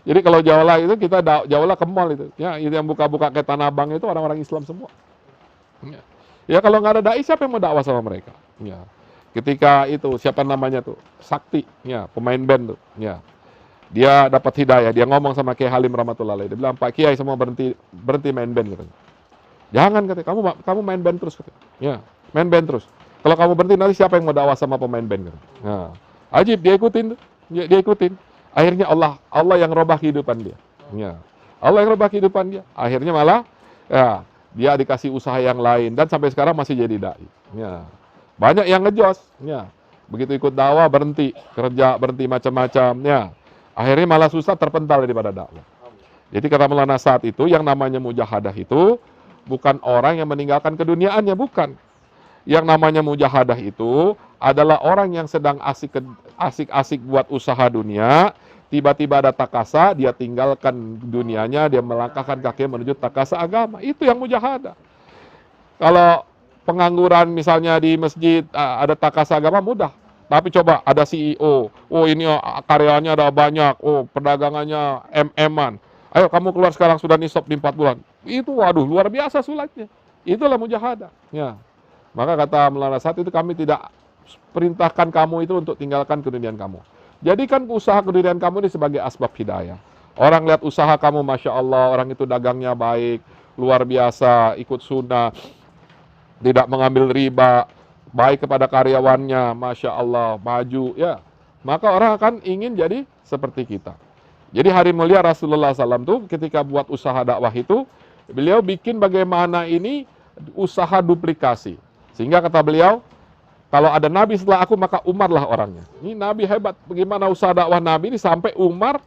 Jadi kalau jaulah itu kita jaulah ke mall itu. Ya, itu yang buka-buka kayak Tanah Abang itu orang-orang Islam semua. Ya kalau nggak ada dai siapa yang mau dakwah sama mereka? Ya. Ketika itu siapa namanya tuh? Sakti, ya, pemain band tuh, ya. Dia dapat hidayah, dia ngomong sama Kiai Halim rahmatullah alaih. Dia bilang, "Pak Kiai semua berhenti main band," katanya. "Jangan," katanya, kamu main band terus," katanya. Ya, main band terus. Kalau kamu berhenti nanti siapa yang mau dakwah sama pemain band, katanya. Nah, ajib dia ikutin tuh. Dia ikutin. Akhirnya Allah yang robah kehidupan dia. Ya. Allah yang robah kehidupan dia. Akhirnya malah ya, dia dikasih usaha yang lain dan sampai sekarang masih jadi dai. Ya. Banyak yang ngejos, ya. Begitu ikut dakwah berhenti, kerja berhenti macam-macam, ya. Akhirnya malah susah terpental daripada dakwah. Jadi kata Maulana saat itu yang namanya mujahadah itu bukan orang yang meninggalkan keduniaannya, bukan. Yang namanya mujahadah itu adalah orang yang sedang asik-asik buat usaha dunia, tiba-tiba ada takasa, dia tinggalkan dunianya, dia melangkahkan kakinya menuju takasa agama. Itu yang mujahadah. Kalau pengangguran misalnya di masjid ada takasa agama mudah. Tapi coba ada CEO, oh ini karyawannya ada banyak, oh perdagangannya MM-an. Ayo kamu keluar sekarang sudah nisab di 4 bulan. Itu waduh luar biasa sulitnya. Itulah mujahadah. Ya. Maka kata Maulana saat itu kami tidak perintahkan kamu itu untuk tinggalkan keduniaan kamu. Jadikan usaha keduniaan kamu ini sebagai asbab hidayah. Orang lihat usaha kamu, Masya Allah, orang itu dagangnya baik, luar biasa, ikut sunnah, tidak mengambil riba, baik kepada karyawannya, Masya Allah, maju, ya. Maka orang akan ingin jadi seperti kita. Jadi hari mulia Rasulullah SAW tuh ketika buat usaha dakwah itu, beliau bikin bagaimana ini usaha duplikasi. Sehingga kata beliau, kalau ada Nabi setelah aku maka Umar lah orangnya. Ini Nabi hebat, bagaimana usaha dakwah Nabi ini sampai Umar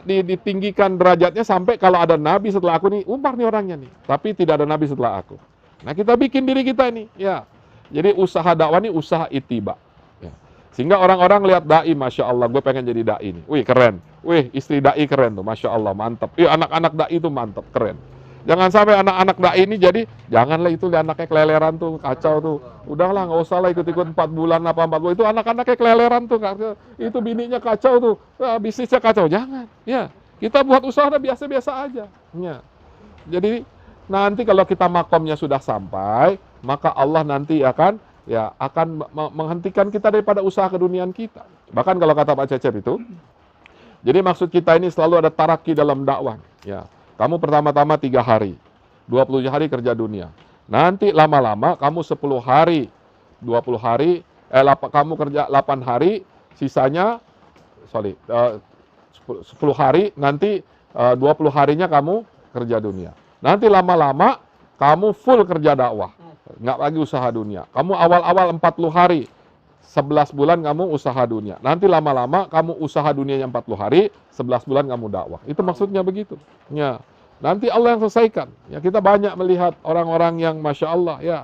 ditinggikan derajatnya sampai kalau ada Nabi setelah aku nih, Umar nih orangnya nih. Tapi tidak ada Nabi setelah aku. Nah kita bikin diri kita ini, ya. Jadi usaha dakwah ini usaha ittiba. Ya. Sehingga orang-orang lihat dai, Masya Allah, gue pengen jadi dai nih. Wih keren, wih istri dai keren tuh, Masya Allah, mantap. Anak-anak dai itu mantap, keren. Jangan sampai anak-anak dai ini jadi, janganlah itu anaknya keleleran tuh, kacau tuh. Udahlah nggak usah lah ikut-ikut 4 bulan apa 4 bulan. Itu anak-anaknya keleleran tuh, itu bininya kacau tuh, bisnisnya kacau. Jangan, ya. Kita buat usaha biasa-biasa aja. Ya. Jadi nanti kalau kita makomnya sudah sampai, maka Allah nanti akan menghentikan kita daripada usaha keduniaan kita. Bahkan kalau kata Pak Cecep itu, jadi maksud kita ini selalu ada taraki dalam dakwah. Ya. Kamu pertama-tama 3 hari, 20 hari kerja dunia. Nanti lama-lama kamu 10 hari, 20 hari, kamu kerja 8 hari, sisanya, 10 hari, nanti 20 harinya kamu kerja dunia. Nanti lama-lama kamu full kerja dakwah, nggak lagi usaha dunia. Kamu awal-awal 40 hari, 11 bulan kamu usaha dunia. Nanti lama-lama kamu usaha dunianya 40 hari, 11 bulan kamu dakwah. Itu maksudnya begitu. Ya. Nanti Allah yang selesaikan. Ya, kita banyak melihat orang-orang yang Masya Allah, ya.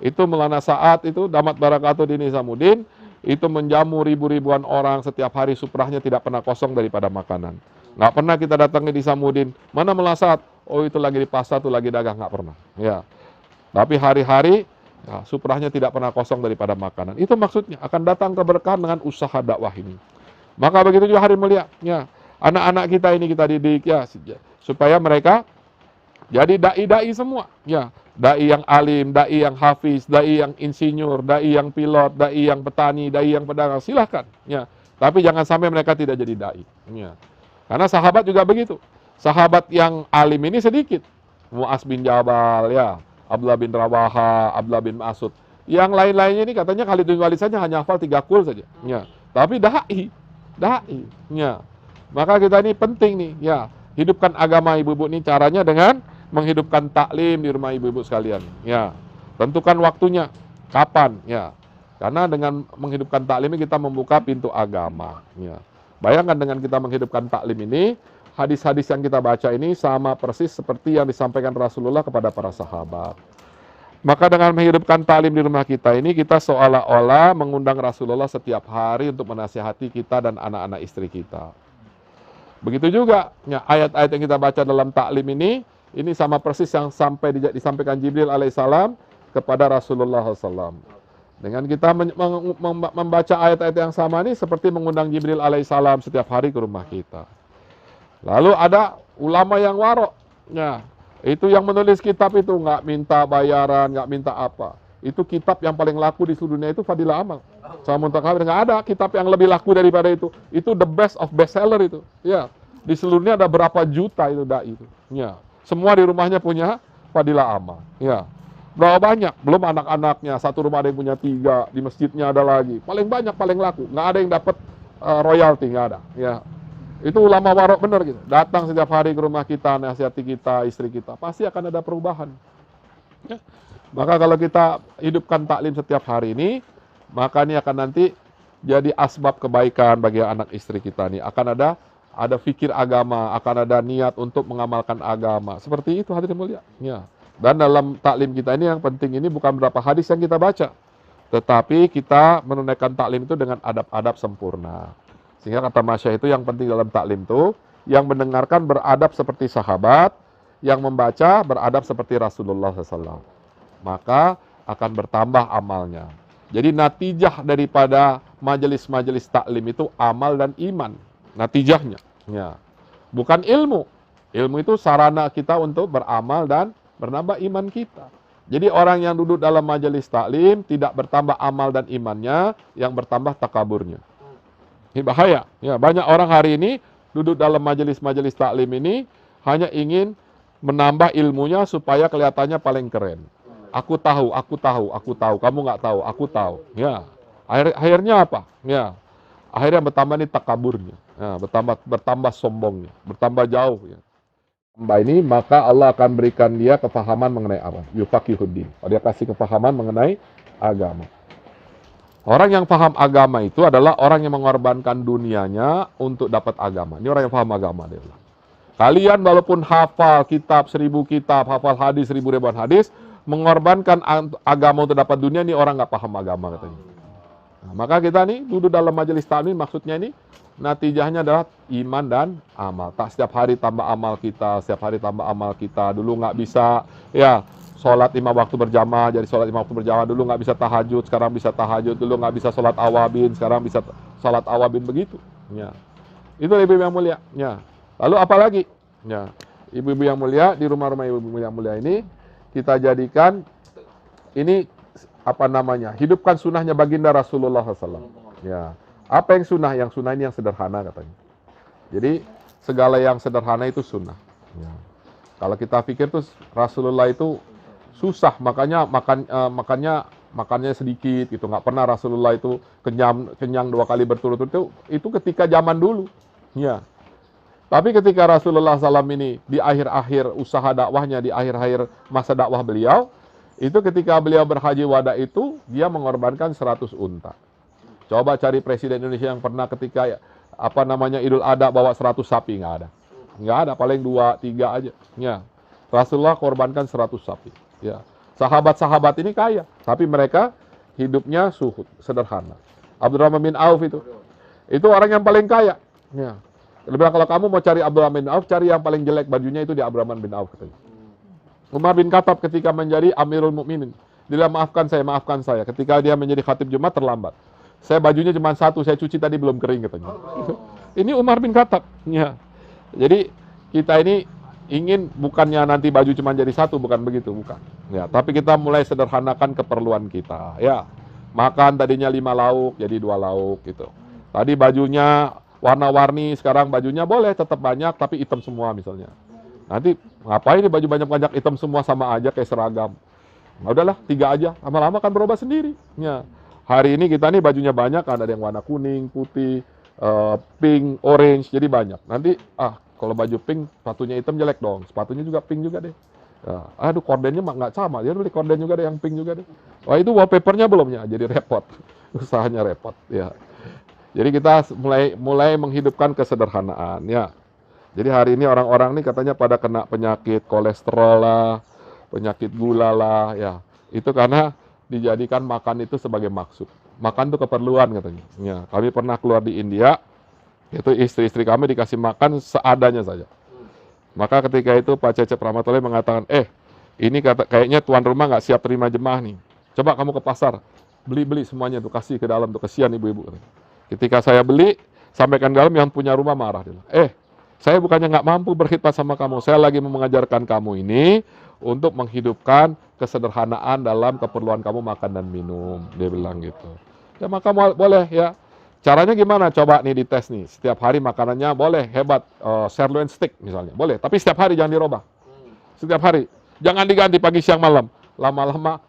Itu melana saat itu, damat barakatuh dini samudin, itu menjamu ribu-ribuan orang setiap hari, suprahnya tidak pernah kosong daripada makanan. Nggak pernah kita datangi di Samudin, mana melesat, oh itu lagi di pasar, itu lagi dagang, nggak pernah. Ya. Tapi hari-hari, ya, suprahnya tidak pernah kosong daripada makanan. Itu maksudnya, akan datang keberkahan dengan usaha dakwah ini. Maka begitu juga hari mulia, ya. Anak-anak kita ini kita didik, ya, supaya mereka jadi dai-dai semua. Ya. Dai yang alim, dai yang hafiz, dai yang insinyur, dai yang pilot, dai yang petani, dai yang pedagang, silahkan. Ya. Tapi jangan sampai mereka tidak jadi dai. Ya. Karena sahabat juga begitu. Sahabat yang alim ini sedikit. Mu'az bin Jabal, ya, Abdullah bin Rawaha, Abdullah bin Mas'ud. Yang lain-lainnya ini katanya Khalid bin Walid saja hanya hafal 3 kul saja. Ya. Tapi dai. Ya. Maka kita ini penting nih, ya, hidupkan agama ibu-ibu ini caranya dengan menghidupkan taklim di rumah ibu-ibu sekalian. Ya. Tentukan waktunya, kapan, ya. Karena dengan menghidupkan taklim ini kita membuka pintu agama, ya. Bayangkan dengan kita menghidupkan taklim ini, hadis-hadis yang kita baca ini sama persis seperti yang disampaikan Rasulullah kepada para sahabat. Maka dengan menghidupkan taklim di rumah kita ini, kita seolah-olah mengundang Rasulullah setiap hari untuk menasihati kita dan anak-anak istri kita. Begitu juga, ya, ayat-ayat yang kita baca dalam taklim ini sama persis yang disampaikan Jibril alaihissalam kepada Rasulullah SAW. Dengan kita membaca ayat-ayat yang sama ini seperti mengundang Jibril alaihissalam setiap hari ke rumah kita. Lalu ada ulama yang warok, ya, itu yang menulis kitab itu nggak minta bayaran, nggak minta apa. Itu kitab yang paling laku di seluruh dunia itu Fadilah Amal. Sama Muntakhabir nggak ada kitab yang lebih laku daripada itu. Itu the best of bestseller itu. Ya, di seluruh dunia ada berapa juta itu dai itu. Ya, semua di rumahnya punya Fadilah Amal. Ya. Berapa banyak? Belum anak-anaknya, satu rumah ada yang punya 3, di masjidnya ada lagi. Paling banyak, paling laku. Nggak ada yang dapat royalti, nggak ada. Ya. Itu ulama warok benar gitu. Datang setiap hari ke rumah kita, nasihati kita, istri kita. Pasti akan ada perubahan. Ya. Maka kalau kita hidupkan taklim setiap hari ini, maka ini akan nanti jadi asbab kebaikan bagi anak istri kita nih. Akan ada fikir agama, akan ada niat untuk mengamalkan agama. Seperti itu hadirin mulia. Ya. Dan dalam taklim kita ini yang penting ini bukan berapa hadis yang kita baca, tetapi kita menunaikan taklim itu dengan adab-adab sempurna. Sehingga kata Masya itu yang penting dalam taklim itu, yang mendengarkan beradab seperti sahabat, yang membaca beradab seperti Rasulullah SAW. Maka akan bertambah amalnya. Jadi natijah daripada majelis-majelis taklim itu amal dan iman. Natijahnya. Ya. Bukan ilmu. Ilmu itu sarana kita untuk beramal dan bernambah iman kita. Jadi orang yang duduk dalam majelis taklim tidak bertambah amal dan imannya, yang bertambah takaburnya. Ini bahaya. Ya, banyak orang hari ini duduk dalam majelis-majelis taklim ini hanya ingin menambah ilmunya supaya kelihatannya paling keren. Aku tahu, kamu nggak tahu, aku tahu. Ya, akhirnya apa? Ya, akhirnya bertambah nih takaburnya. Ya, bertambah sombongnya, bertambah jauh. Ya. Ini maka Allah akan berikan dia kefahaman mengenai apa? Yufaqihuddin. Dia kasih kefahaman mengenai agama. Orang yang paham agama itu adalah orang yang mengorbankan dunianya untuk dapat agama. Ini orang yang paham agama dia. Kalian walaupun hafal kitab 1000 kitab, hafal hadis 1000 ribuan hadis, mengorbankan agama untuk dapat dunia, ini orang nggak paham agama katanya. Nah, maka kita nih duduk dalam majelis taklim, maksudnya ini natijahnya adalah iman dan amal. Tak setiap hari tambah amal kita, setiap hari tambah amal kita. Dulu nggak bisa, ya, sholat 5 waktu berjamaah, jadi sholat 5 waktu berjamaah. Dulu nggak bisa tahajud, sekarang bisa tahajud. Dulu nggak bisa sholat awabin, sekarang bisa sholat awabin, begitu. Ya. Itu ibu-ibu yang mulia. Ya. Lalu apa lagi? Ya. Ibu-ibu yang mulia, di rumah-rumah ibu-ibu yang mulia ini, kita jadikan ini apa namanya? Hidupkan sunnahnya baginda Rasulullah SAW. Ya. Apa yang sunnah? Yang sunnah ini yang sederhana katanya. Jadi segala yang sederhana itu sunnah. Ya. Kalau kita pikir tuh Rasulullah itu susah, makanya makannya sedikit gitu. Nggak pernah Rasulullah itu kenyang 2 kali berturut-turut itu ketika zaman dulu. Ya. Tapi ketika Rasulullah SAW ini di akhir-akhir usaha dakwahnya, di akhir-akhir masa dakwah beliau, itu ketika beliau berhaji wada itu, dia mengorbankan 100 unta. Coba cari presiden Indonesia yang pernah ketika Idul Adha bawa 100 sapi, nggak ada. Nggak ada, paling 2, 3 aja. Ya. Rasulullah korbankan 100 sapi. Ya. Sahabat-sahabat ini kaya, tapi mereka hidupnya suhud, sederhana. Abdurrahman bin Auf itu orang yang paling kaya. Ya. Dia bilang, kalau kamu mau cari Abdurrahman bin Auf, cari yang paling jelek bajunya itu di Abdurrahman bin Auf. Katanya. Umar bin Khattab ketika menjadi Amirul Mukminin, dia maafkan saya. Ketika dia menjadi khatib Jumat terlambat. Saya bajunya cuma 1, saya cuci tadi belum kering katanya. Ini Umar bin Khattab. Ya. Jadi kita ini ingin bukannya nanti baju cuma jadi 1, bukan begitu, bukan. Ya, tapi kita mulai sederhanakan keperluan kita. Ya, makan tadinya 5 lauk jadi 2 lauk gitu. Tadi bajunya warna-warni, sekarang bajunya boleh tetap banyak tapi hitam semua misalnya. Nanti ngapain nih baju banyak-banyak hitam semua sama aja kayak seragam. Nah, udahlah 3 aja, lama-lama kan berubah sendiri. Ya. Hari ini kita nih bajunya banyak, kan ada yang warna kuning, putih, pink, orange, jadi banyak. Nanti kalau baju pink, sepatunya hitam jelek dong, sepatunya juga pink juga deh. Ya, aduh kordennya mah nggak sama, dia beli korden juga deh yang pink juga deh. Wah itu wallpapernya belum ya, jadi repot, usahanya repot. Ya. Jadi kita mulai menghidupkan kesederhanaan ya. Jadi hari ini orang-orang nih katanya pada kena penyakit kolesterol lah, penyakit gula lah ya. Itu karena dijadikan makan itu sebagai maksud. Makan itu keperluan katanya. Ya, kami pernah keluar di India, itu istri-istri kami dikasih makan seadanya saja. Maka ketika itu Pak Cecep Rahmatullahi mengatakan, ini kayaknya tuan rumah nggak siap terima jemaah nih. Coba kamu ke pasar, beli-beli semuanya tuh, kasih ke dalam tuh, kesian ibu-ibu. Ketika saya beli, sampaikan dalam, yang punya rumah marah. Dia, saya bukannya nggak mampu berkhidmat sama kamu, saya lagi mau mengajarkan kamu ini untuk menghidupkan kesederhanaan dalam keperluan kamu makan dan minum. Dia bilang gitu. Ya maka boleh ya. Caranya gimana? Coba nih dites nih. Setiap hari makanannya boleh hebat, sirloin steak misalnya. Boleh, tapi setiap hari jangan dirubah. Setiap hari. Jangan diganti pagi, siang, malam. Lama-lama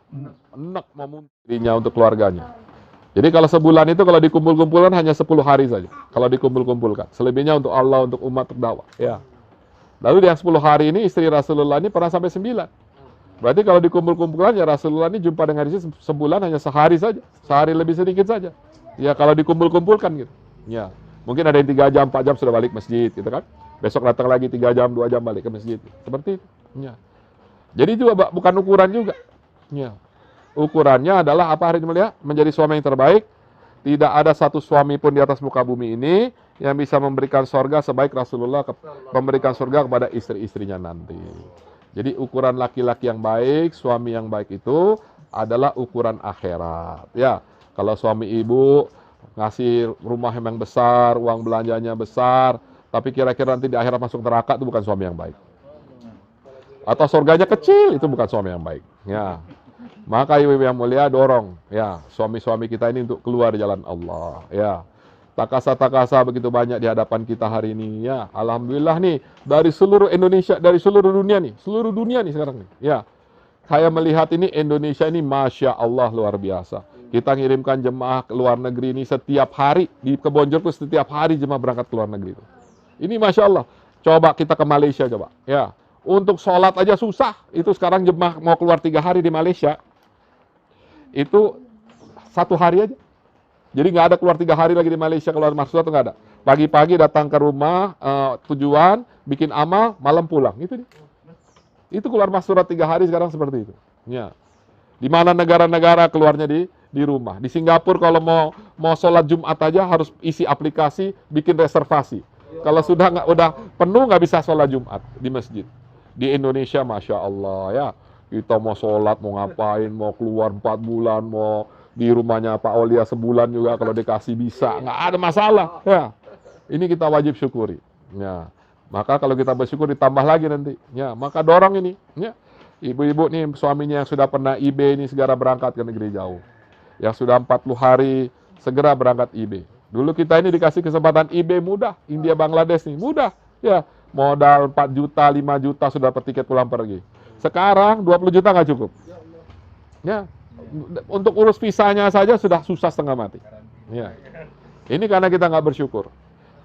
enak memuntahnya untuk keluarganya. Jadi kalau sebulan itu kalau dikumpul-kumpulkan hanya 10 hari saja. Kalau dikumpul-kumpulkan. Selebihnya untuk Allah, untuk umat, untuk dakwah. Ya. Lalu yang 10 hari ini istri Rasulullah ini pernah sampai 9. Berarti kalau dikumpul-kumpulkan ya Rasulullah ini jumpa dengan istri sebulan hanya sehari saja. Sehari lebih sedikit saja. Ya kalau dikumpul-kumpulkan gitu. Ya. Mungkin ada yang 3 jam, 4 jam sudah balik masjid gitu kan. Besok datang lagi 3 jam, 2 jam balik ke masjid. Seperti itu. Ya. Jadi juga bukan ukuran juga. Ya. Ukurannya adalah apa hari ini mulia? Menjadi suami yang terbaik. Tidak ada satu suami pun di atas muka bumi ini yang bisa memberikan surga sebaik Rasulullah memberikan surga kepada istri-istrinya nanti. Jadi ukuran laki-laki yang baik, suami yang baik itu adalah ukuran akhirat. Ya, kalau suami ibu ngasih rumah yang besar, uang belanjanya besar, tapi kira-kira nanti di akhirat masuk neraka, itu bukan suami yang baik. Atau surganya kecil, itu bukan suami yang baik. Ya. Maka ibu-ibu yang mulia dorong ya suami-suami kita ini untuk keluar jalan Allah ya. Takasa-takasa begitu banyak di hadapan kita hari ini ya. Alhamdulillah nih dari seluruh Indonesia, dari seluruh dunia nih sekarang nih ya. Saya melihat ini Indonesia ini Masya Allah luar biasa. Kita ngirimkan jemaah ke luar negeri ini setiap hari. Di Kebonjeruk setiap hari jemaah berangkat ke luar negeri itu. Ini Masya Allah. Coba kita ke Malaysia coba ya. Untuk sholat aja susah. Itu sekarang jemaah mau keluar 3 hari di Malaysia. Itu 1 hari aja. Jadi nggak ada keluar 3 hari lagi di Malaysia keluar masuk atau nggak ada. Pagi-pagi datang ke rumah tujuan, bikin amal, malam pulang. Itu keluar masuk 3 hari sekarang seperti itu. Ya. Di mana negara-negara keluarnya di rumah. Di Singapura kalau mau sholat Jumat aja harus isi aplikasi, bikin reservasi. Kalau udah penuh nggak bisa sholat Jumat di masjid. Di Indonesia Masya Allah ya. Kita mau sholat, mau ngapain, mau keluar 4 bulan, mau di rumahnya Pak Aulia sebulan juga kalau dikasih bisa, nggak ada masalah. Ya, ini kita wajib syukuri. Ya, maka kalau kita bersyukur ditambah lagi nanti. Ya, maka dorong ini. Ya, ibu-ibu nih suaminya yang sudah pernah IB ini segera berangkat ke negeri jauh. Yang sudah 40 hari segera berangkat IB. Dulu kita ini dikasih kesempatan IB mudah, India Bangladesh nih mudah. Ya, modal 4 juta, 5 juta sudah dapat tiket pulang pergi. Sekarang 20 juta nggak cukup. Ya, untuk urus visanya saja sudah susah setengah mati. Ya. Ini karena kita nggak bersyukur.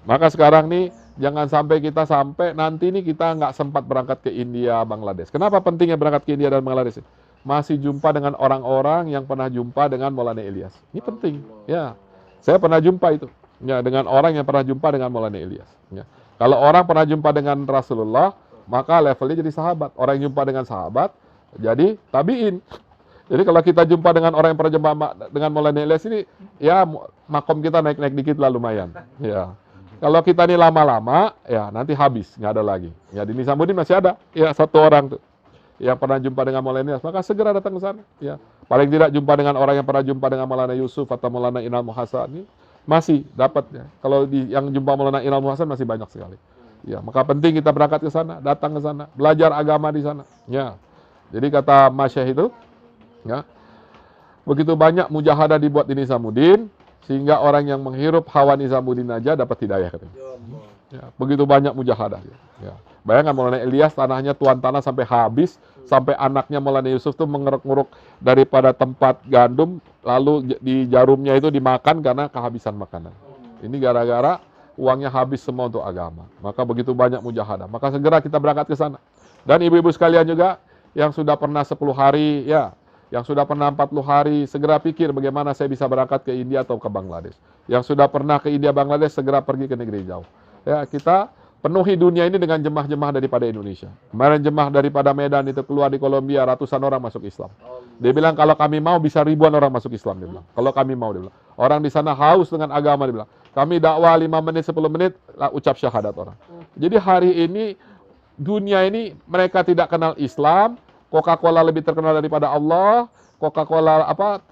Maka sekarang nih Jangan sampai kita nanti nih kita nggak sempat berangkat ke India, Bangladesh. Kenapa pentingnya berangkat ke India dan Bangladesh? Masih jumpa dengan orang-orang yang pernah jumpa dengan Maulana Ilyas. Ini penting. Ya, saya pernah jumpa itu. Ya, dengan orang yang pernah jumpa dengan Maulana Ilyas. Ya. Kalau orang pernah jumpa dengan Rasulullah, maka levelnya jadi sahabat. Orang yang jumpa dengan sahabat, jadi tabiin. Jadi kalau kita jumpa dengan orang yang pernah jumpa dengan Maulana Ilyas ini, ya makom kita naik-naik dikit lah lumayan. Ya. Kalau kita ini lama-lama, ya nanti habis, nggak ada lagi. Ya di Nizamuddin masih ada, ya satu orang tuh yang pernah jumpa dengan Maulana Ilyas, maka segera datang ke sana. Ya paling tidak jumpa dengan orang yang pernah jumpa dengan Maulana Yusuf atau Maulana Inal Muhasan ini masih dapat ya. Kalau yang jumpa Maulana Inal Muhasan masih banyak sekali. Ya maka penting kita berangkat ke sana, datang ke sana, belajar agama di sana. Ya jadi kata Masyayikh itu, ya begitu banyak mujahadah dibuat di Nizamuddin, sehingga orang yang menghirup hawa Nizamuddin aja dapat hidayah katanya. Ya, begitu banyak mujahadah. Ya. Bayangkan Maulana Ilyas tanahnya tuan tanah sampai habis, sampai anaknya Maulana Yusuf tuh mengeruk-ngeruk daripada tempat gandum, lalu di jarumnya itu dimakan karena kehabisan makanan. Ini gara-gara uangnya habis semua untuk agama. Maka begitu banyak mujahadah. Maka segera kita berangkat ke sana. Dan ibu-ibu sekalian juga yang sudah pernah 10 hari, ya, yang sudah pernah 40 hari, segera pikir bagaimana saya bisa berangkat ke India atau ke Bangladesh. Yang sudah pernah ke India, Bangladesh, segera pergi ke negeri jauh. Ya, kita penuhi dunia ini dengan jemaah-jemaah daripada Indonesia. Kemarin jemaah daripada Medan itu keluar di Kolombia, ratusan orang masuk Islam. Dia bilang kalau kami mau bisa ribuan orang masuk Islam, dia bilang. Kalau kami mau, dia bilang. Orang di sana haus dengan agama, dia bilang. Kami dakwah 5 menit, 10 menit, lah ucap syahadat orang. Jadi hari ini, dunia ini mereka tidak kenal Islam, Coca-Cola lebih terkenal daripada Allah,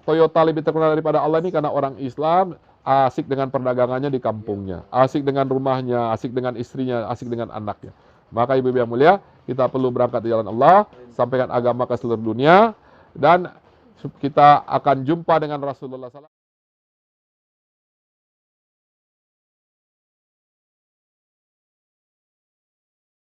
Toyota lebih terkenal daripada Allah ini karena orang Islam asik dengan perdagangannya di kampungnya, asik dengan rumahnya, asik dengan istrinya, asik dengan anaknya. Maka ibu-ibu yang mulia, kita perlu berangkat di jalan Allah, sampaikan agama ke seluruh dunia, dan kita akan jumpa dengan Rasulullah SAW.